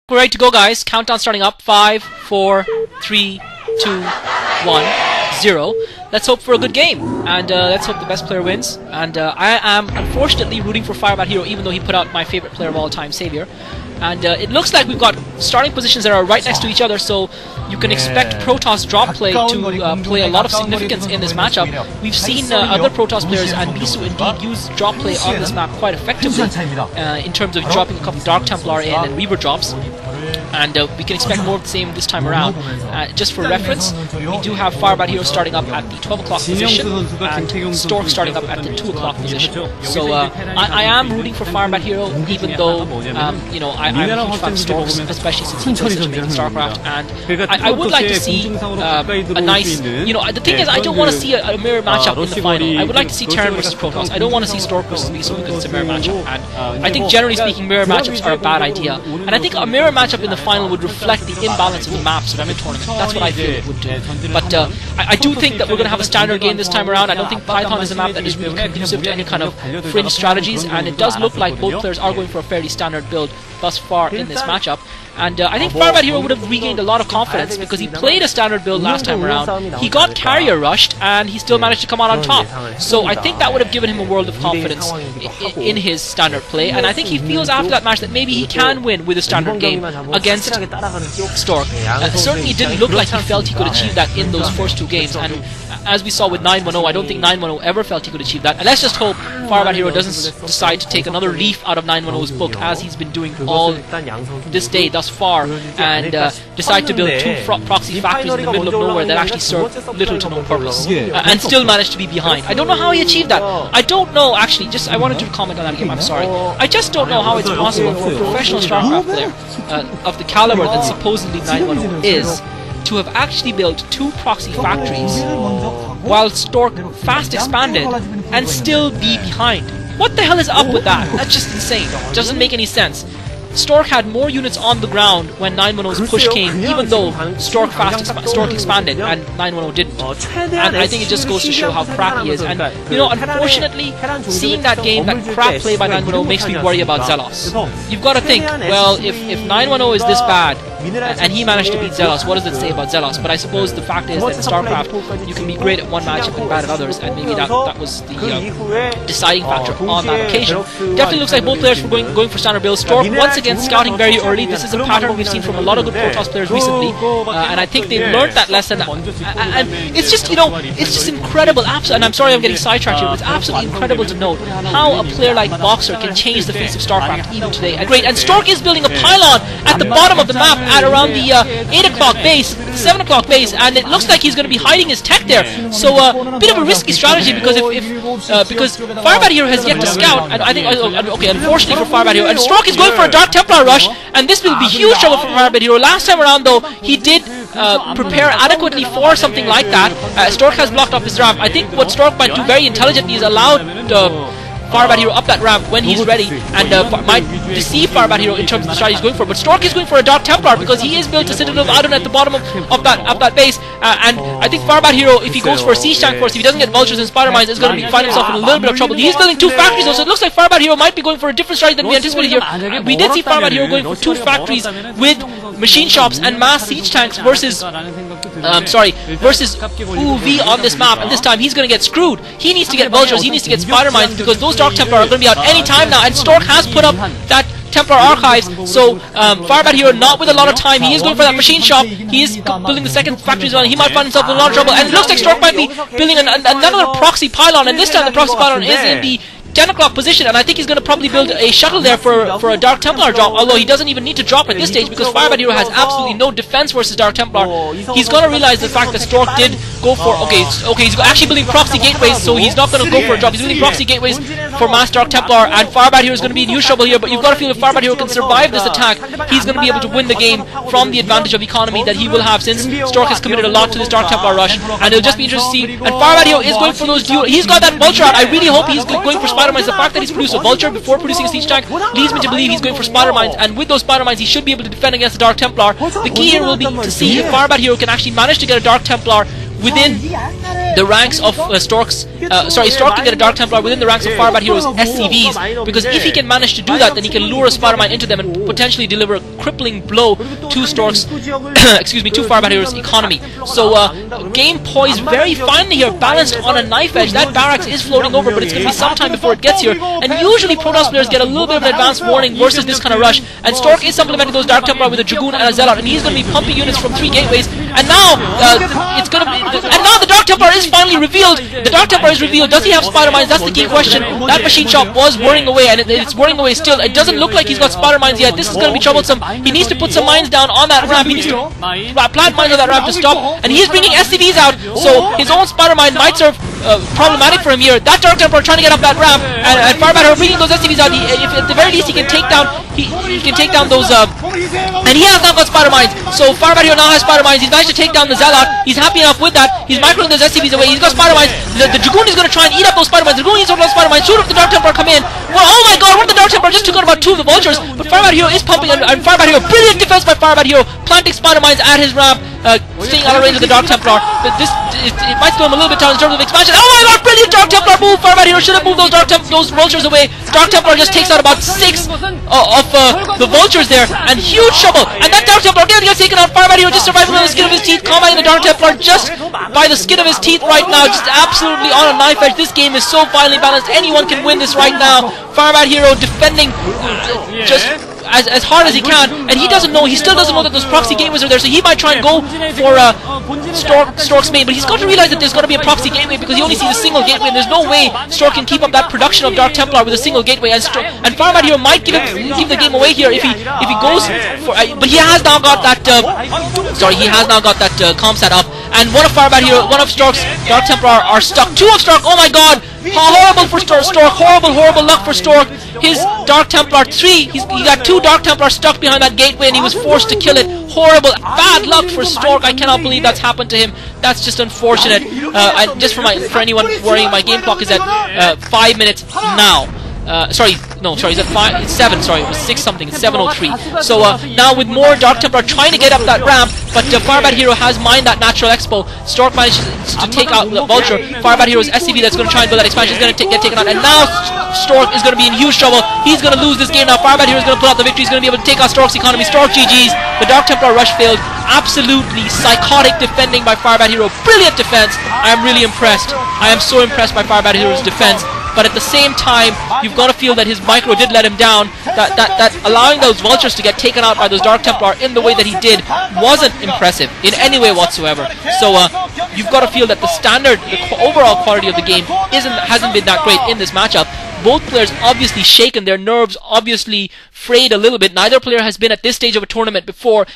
We're ready to go, guys. Countdown starting up. 5, 4, 3, 2, 1, 0. Let's hope for a good game, and let's hope the best player wins. And I am unfortunately rooting for Firebat Hero, even though he put out my favorite player of all time, Savior. And it looks like we've got starting positions that are right next to each other, so you can expect Protoss drop play to play a lot of significance in this matchup. We've seen other Protoss players and Bisu indeed use drop play on this map quite effectively in terms of dropping a couple Dark Templar in and Reaver drops. And we can expect more of the same this time around. Just for reference, we do have Firebat Hero starting up at the 12 o'clock position and Stork starting up at the 2 o'clock position. So I am rooting for Firebat Hero, even though you know, I'm a huge fan of Storks, especially since he plays such amazing StarCraft. And I would like to see a nice, you know, the thing is, I don't want to see a mirror matchup in the final. I would like to see Terran versus Protoss. I don't want to see Stork versus Bisu because it's a mirror matchup. And I think generally speaking, mirror matchups are a bad idea. And I think a mirror matchup in the final would reflect the imbalance of the maps of the tournament. That's what I feel it would do. But I do think that we're going to have a standard game this time around. I don't think Python is a map that is really conducive to any kind of fringe strategies, and it does look like both players are going for a fairly standard build thus far in this matchup. And I think Firebat Hero would have regained a lot of confidence because he played a standard build last time around. He got carrier rushed and he still managed to come out on top. So I think that would have given him a world of confidence in his standard play. And I think he feels after that match that maybe he can win with a standard game against Stork. Certainly it didn't look like he felt he could achieve that in those first two games. And as we saw with 910, I don't think 910 ever felt he could achieve that. And let's just hope Firebat Hero doesn't decide to take another leaf out of 910's book, as he's been doing all this day thus far, and decide to build two proxy factories in the middle of nowhere that actually serve little to no purpose, and still manage to be behind. I don't know how he achieved that. I don't know, actually, I wanted to comment on that game, I'm sorry. I just don't know how it's possible for a professional StarCraft player of the caliber that supposedly 910 is to have actually built two proxy factories while Stork fast expanded and still be behind. What the hell is up with that? That's just insane. Doesn't make any sense. Stork had more units on the ground when 910's push came, even though Stork expanded and 910 didn't. And I think it just goes to show how crap he is. And you know, unfortunately, seeing that game, that crap play by 910 makes me worry about Zelos. You've got to think, well, if 910 is this bad and he managed to beat Zelos, what does it say about Zelos? But I suppose the fact is that in StarCraft, you can be great at one matchup and bad at others, and maybe that was the deciding factor on that occasion. Definitely looks like both players were going for standard builds. Stork once again scouting very early. This is a pattern we've seen from a lot of good Protoss players recently, and I think they've learned that lesson. And it's just, you know, it's just incredible. And I'm sorry I'm getting sidetracked here, but it's absolutely incredible to note how a player like Boxer can change the face of StarCraft even today. And great. And Stork is building a pylon at the bottom of the map at around the 8 o'clock base, the 7 o'clock base, and it looks like he's going to be hiding his tech there. So a bit of a risky strategy, because because Firebat Hero has yet to scout, and I think okay, unfortunately for Firebat Hero, and Stork is going for a Dark Templar rush, and this will be huge trouble for Firebat Hero. Last time around, though, he did prepare adequately for something like that. Stork has blocked off his ramp. I think what Stork might do very intelligently is allow Firebat Hero up that ramp when he's ready, and might deceive Firebat Hero in terms of the strategy he's going for. But Stork is going for a Dark Templar because he is built a Citadel of Adon at the bottom of that base, and I think Firebat Hero, if he goes for a siege tank first, if he doesn't get vultures and spider mines, is going to find himself in a little bit of trouble. He's building two factories though, so it looks like Firebat Hero might be going for a different strategy than we anticipated here. We did see Firebat Hero going for two factories with machine shops and mass siege tanks versus versus UV on this map, and this time he's going to get screwed. He needs to get vultures, he needs to get spider mines, because those Dark Templar are going to be out any time now, and Stork has put up that Templar archives, so Firebat Hero not with a lot of time. He is going for that machine shop. He is building the second factory as well. He might find himself in a lot of trouble, and it looks like Stork might be building another proxy pylon, and this time the proxy pylon is in the 10 o'clock position, and I think he's going to probably build a shuttle there for a Dark Templar drop, although he doesn't even need to drop at this stage because Firebat Hero has absolutely no defense versus Dark Templar. He's going to realize the fact that Stork did go for, okay, he's actually building proxy gateways, so he's not going to go for a drop. He's building proxy gateways for mass Dark Templar, and Firebat Hero is going to be in huge trouble here, but you've got to feel if Firebat Hero can survive this attack, he's going to be able to win the game from the advantage of economy that he will have, since Stork has committed a lot to this Dark Templar rush, and it'll just be interesting to see. And Firebat Hero is going for those dual, he's got that vulture out. I really hope he's going for spider mines. The fact that he's produced a vulture before producing a siege tank leads me to believe he's going for spider mines, and with those spider mines he should be able to defend against the Dark Templar. The key here will be to see if Firebat Hero can actually manage to get a Dark Templar within the ranks of Stork can get a Dark Templar within the ranks of Firebat Heroes SCVs, because if he can manage to do that, then he can lure a Spider-Mine into them and potentially deliver a crippling blow to Stork's excuse me, to Firebat Heroes economy. So game poised very finely here, balanced on a knife edge. That barracks is floating over, but it's going to be some time before it gets here, and usually Protoss players get a little bit of an advance warning versus this kind of rush, and Stork is supplementing those Dark Templar with a Dragoon and a Zealot, and he's going to be pumping units from 3 gateways, and now the Dark Templar is finally revealed. The Dark Templar is revealed. Does he have Spider Mines? That's the key question. That machine shop was whirring away, and it's whirring away still. It doesn't look like he's got Spider Mines yet. This is going to be troublesome. He needs to put some mines down on that ramp. He needs to plant mines on that ramp to stop, and he's bringing SCVs out, so his own Spider Mine might serve problematic for him here. That Dark Templar trying to get up that ramp, and Firebat Hero bringing those SCVs out. If at the very least he can take down those and he has now got Spider Mines. So Firebat Hero now has Spider Mines. He's managed to take down the Zealot. He's happy enough with that. He's microing those SCVs away. He's got Spider Mines. The Dragoon is going to try and eat up those Spider Mines. The Dragoon needs to those Spider Mines. Shoot up the Dark Templar, come in. Well, oh my god, what did the Dark Templar just took out about 2 of the Vultures, but Firebat Hero is pumping, and Firebat Hero, brilliant defense by Firebat Hero, planting Spider Mines at his ramp, staying out of range of the Dark Templar. But it might slow him a little bit down in terms of expansion. Oh my god, brilliant Dark Templar move! Firebat Hero should have moved those Vultures away. Dark Templar just takes out about 6 of the Vultures there, and huge trouble. And that Dark Templar again gets taken out. Firebat Hero just surviving on the skin of his teeth, combating the Dark Templar just by the skin of his teeth right now, just absolutely on a knife edge. This game is so finely balanced. Anyone can win this right now. Firebat Hero defending just as hard as he can, and he still doesn't know that those proxy gateways are there, so he might try and go for Stork's main, but he's got to realize that there's got to be a proxy gateway, because he only sees a single gateway, and there's no way Stork can keep up that production of Dark Templar with a single gateway, and Firebat Hero might give the game away here if he goes for, but he has now got that comsat up, and one of Stork's Dark Templar are stuck. 2 of Stork, oh my god, horrible for Stork, horrible luck for Stork. His Dark Templar 3, he got 2 Dark Templars stuck behind that gateway, and he was forced to kill it. Horrible, bad luck for Stork. I cannot believe that's happened to him. That's just unfortunate. Just for anyone worrying, my game clock is at 5 minutes now. Sorry, it's at 5, it's 7, sorry, it was 6 something, it's 7:03. So now with more Dark Templar trying to get up that ramp, but Firebat Hero has mined that Natural Expo. Stork manages to take out the Vulture. Firebat Hero's SCV that's going to try and build that expansion is going to get taken out, and now Stork is going to be in huge trouble. He's going to lose this game now. Firebat Hero is going to pull out the victory. He's going to be able to take out Stork's economy. Stork GG's. The Dark Templar rush failed. Absolutely psychotic defending by Firebat Hero. Brilliant defense. I am really impressed. I am so impressed by Firebat Hero's defense. But at the same time, you've got to feel that his micro did let him down. That allowing those Vultures to get taken out by those Dark Templar in the way that he did wasn't impressive in any way whatsoever. So you've got to feel that the overall quality of the game hasn't been that great in this matchup. Both players obviously shaken, their nerves obviously frayed a little bit. Neither player has been at this stage of a tournament before.